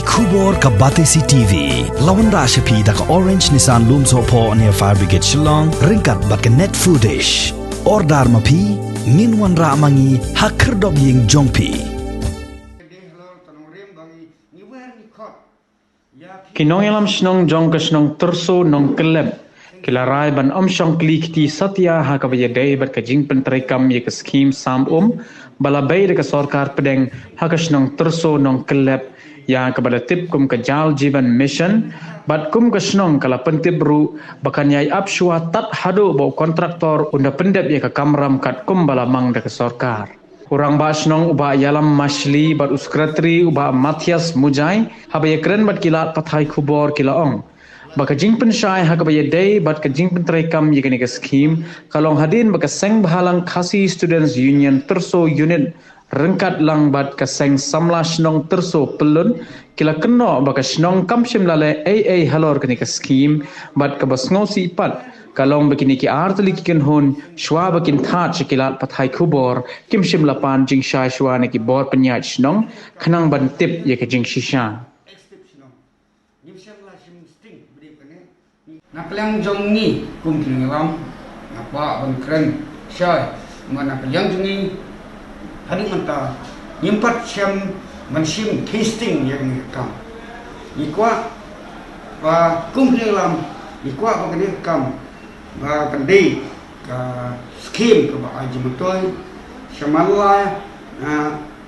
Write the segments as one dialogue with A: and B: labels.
A: Khubor ka Batesi TV lawan ra shapi da ka Orange Nissan Loom Sopo near Fire Brigade Shillong ringkat bat ka net footage ordar mapi minwan ra mangi hakir dog ying jongpi
B: Kinong yalam snong jong ka snong terso nong keleb kilarai ban shong klikti satya ha ka baya day bat ka jing pentrekam ye ka scheme sam bala bay de ka sarkar pedeng ha ka snong terso nong keleb ya ka bala tip kum ka jal jivan mission bat kum ka snong kala pentib ru bakan yai apshua tat hado bo kontraktor unda pendep ye ka kamram kat kum bala mang de ka sarkar Kurang bahas nong uba yalam masli bat uskratri uba Matthias Mujai habaya keren bat kilat pathai khubor kilaong baka jing pensyai hakabaya day bat ka jing pentrekam yekani ka scheme kalong hadin baka seng bahalang khasi students union terso unit rengkat lang bat ka seng samla snong terso pelun kila keno baka snong kamshim lale AA halor kani ka scheme bat ka basngosi pat kalong begini ki artli ki hon shwa bakin that kilat pathai khubor kimshim lapan jing shai shwa ne ki bor penyaj snong khanang ban tip ye ka jing shisha
C: Nakaliang jong ni kum kilang apa ban kren syai mana nakaliang jong ni hari manta nyempat syam mansim tasting yang ni kam ikwa ba kum kilang ikwa ba kene kam ba kandai ka scheme ka ba aji mutoi syamallah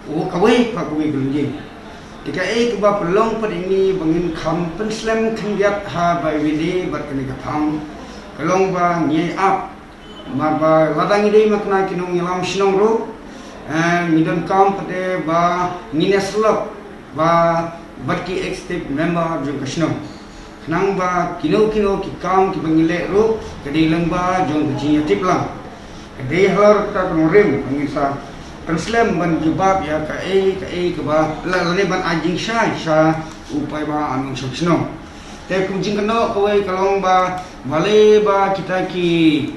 C: kawai pa kawai gelunjing Tika ke ba pelong pada ini bangin kam penslam kengiat ha by widi bat kene kapam kalong ba ngi up ma ba ladang ide makna kinong ngilam sinong ro midon kam pada ba nineslok ba bat ki active member jong kasno nang ba kino ki kam ki bangile ro kadi lang ba jong jinya tip lang kadi hor ta kongrim ngisa Penslam ban jubab ya ka ke ba la ban ajing sha upai ba anong sukno te kum jing keno kawai kalong ba vale ba kita ki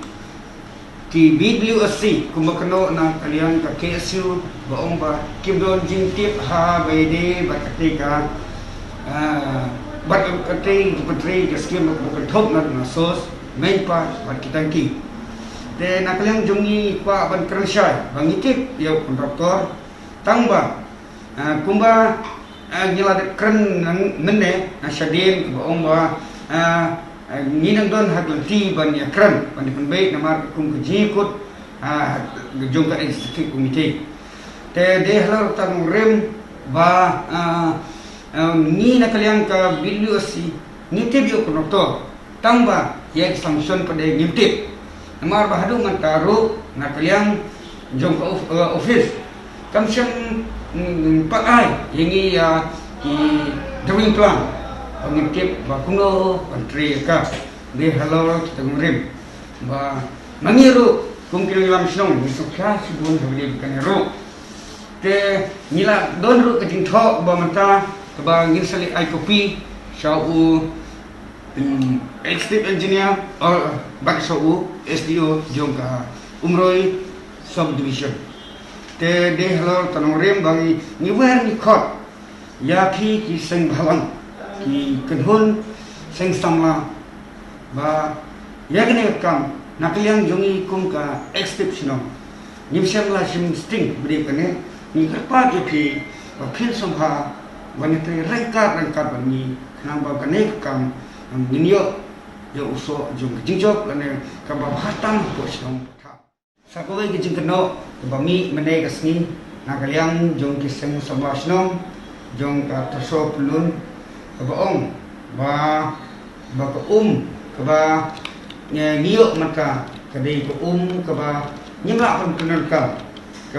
C: BWSC kum keno na kalian ka KSU ba ba kim don jing tip ha bede ba ketika ba ketika petri ke skim ba thok na sos main pa ba kita ki de nakaliang jongi kwa ban kersyai bangitip dia kontraktor tangba kumba gila de kren nene nasyadin ba omba ninang don haglti ban ya kren ban penbait namar kum kejikut jong ka executive committee te de halar tang rem ba ni nakaliang ka BWSC nitip yo kontraktor tangba ya sanction pada ngimtip Namar bahadu mantaro nakaliang jong office kamsyam pakai yangi ki drawing plan pengitip bakuno pantri ka de halor tengrim ba mangiru kungkil lam snong sukha sibun habli kanero te nila don ru kajing tho ba manta ba ngin sali ai copy shau executive engineer or baksau SDO jong ka umroi subdivision te de halor tanong rem bangi niwer ni khot ya ki seng bhalang ki kenhun seng samla ba ya gene kam nakliang jongi kum ka exceptional nimsam la sim sting bri kane ni kerpa je phi ba phil somha wanite rengkat bani nang ba kane kam minyo yo uso jong jingjok lane ka ba hatam ko snong tha sakowe ki jingkno ba mi mane kasni nakaliang jong ki seng samla snong jong ka terso pelun ka ba ong ba ka ka ba niyo maka kadi ko ka ba nyimla pun penal ka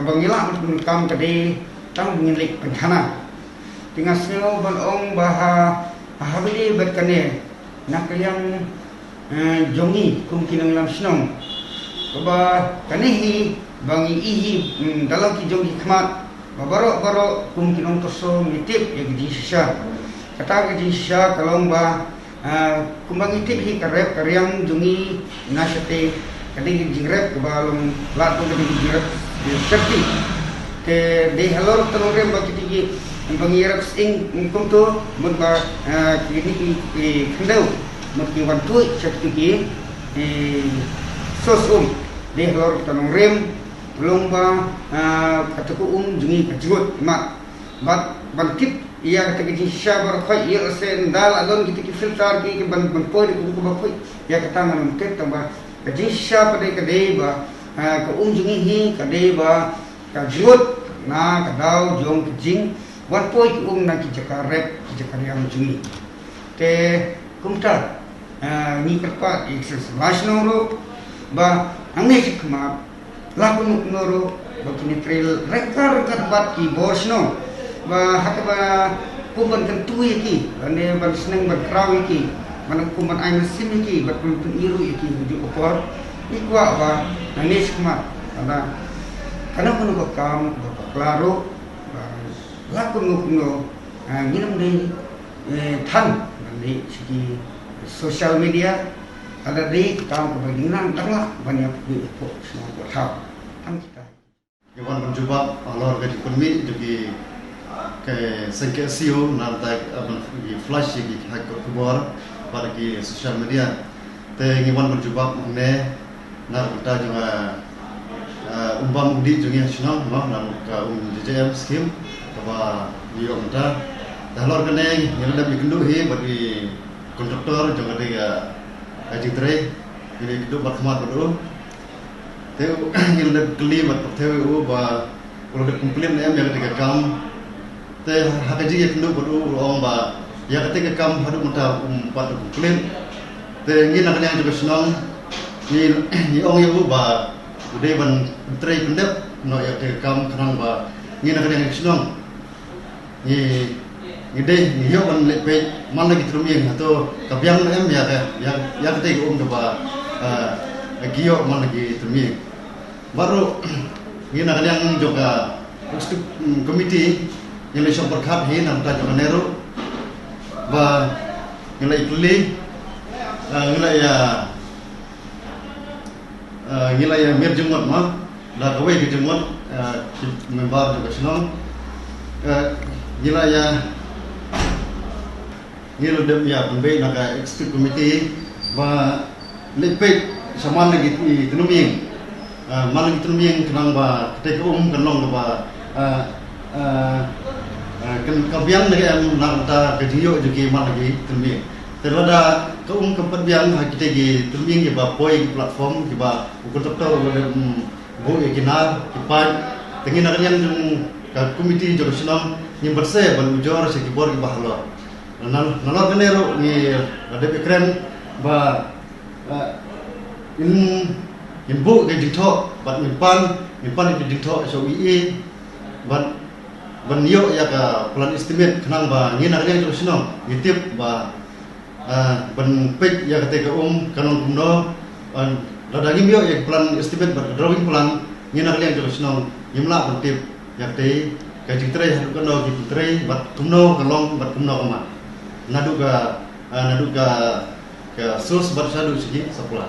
C: ba ngila pun kam kadi tang ngilik penhana tinggal selo ban ong ba habili berkane nakaliang jongi kum kinang lam snong ba kanihi bangi ihi dalam ki jongi khmat ba baro kum kinong toso mitip ya gidi shisha kata gidi shisha kalong ba kumbang itip hi karep karyang jongi nasate kadi jingrep ke balong lato kadi jingrep di serti ke de halor tanore ba kitigi bagi Arab sing kum tu mun ba kini ki kendau mun ki wan tu satu ki sos de lor tanong rem lomba kataku jungi kajut mat bat bantit ia kata ki syabar khai ia sen dal alon kita ki filter ki ban poi ku ba khoi ya kata man tet tamba kaji syab de kade ba ka jungi hi kade ba kajut na kadau jong kijing wan poi ki na ki jakarep ki jakariam jungi te kumta ni kerpa ekses nasional ba angme sikma lakun noro ba kini trail rekar bat ki bosno ba hakaba kumban tentu iki ane ban seneng berkraw iki mana kumban ai mesin iki bat pun iru iki ujuk opor ikwa ba nangis kema ana kana pun ko kam ba klaro ba lakun ngukno nginam dei than ni segi social media ada dei kam ko baginang tanglah banyak ko semua ko tau tam kita
D: Iwan mencoba alor ke ekonomi jadi ke sengke SEO nanti di flash di hak keluar pada di sosial media. Te Iwan mencoba mengenai nar kita juga umbang di juga nasional, nak ke JJM scheme, apa dia kita. Dah alor kene yang ada bikindu he bagi kontraktor juga dia haji tray ini hidup berkhidmat betul. Teu yang ada keli mat teu ba kalau ada komplain em yang ketika kam te hakaji yang kenu betul orang ba yang ketika kam hadu mata empat komplain te ini nak yang juga senang ni orang yang ba udah ban tray pendep no yang ketika kam kerang ba ini nak yang senang ni deh ni yo ban lepe mana gitu ruming atau kabiang em yang ketika ba gio mana gitu ruming baru ini nak yang juga komiti yang lesok berkat ini nanti juga neru, bah nilai ikli, nilai mir jemut mah, dah kawai ke jemut member juga senang, nilai dem ya pembe nak eksekutif komiti, bah lepet sama lagi tenuming. Malang itu yang kenang ba ketika kenong ba kabiang dengan nanta kejiyo juga malang lagi terming terada keempat biang kita di terming ba poi platform ba kontraktor bu ikinar kipai tengin akan yang komiti juga senang yang bersih berujur sekibor ba halor nalor kenero ni ada pikiran ba in book ke dito bat mimpan itu dito so ban yo ya ka plan estimate kenang ba ngina yang terus no ngitip ba ban pek ya ketika kanong kumno ladagi yo ya plan estimate ba drawing plan ngina yang terus no yimla tip ya te ka jitre hadu kano jitre bat kumno kalong bat kumno kama naduga ke source bat sadu sigi sapula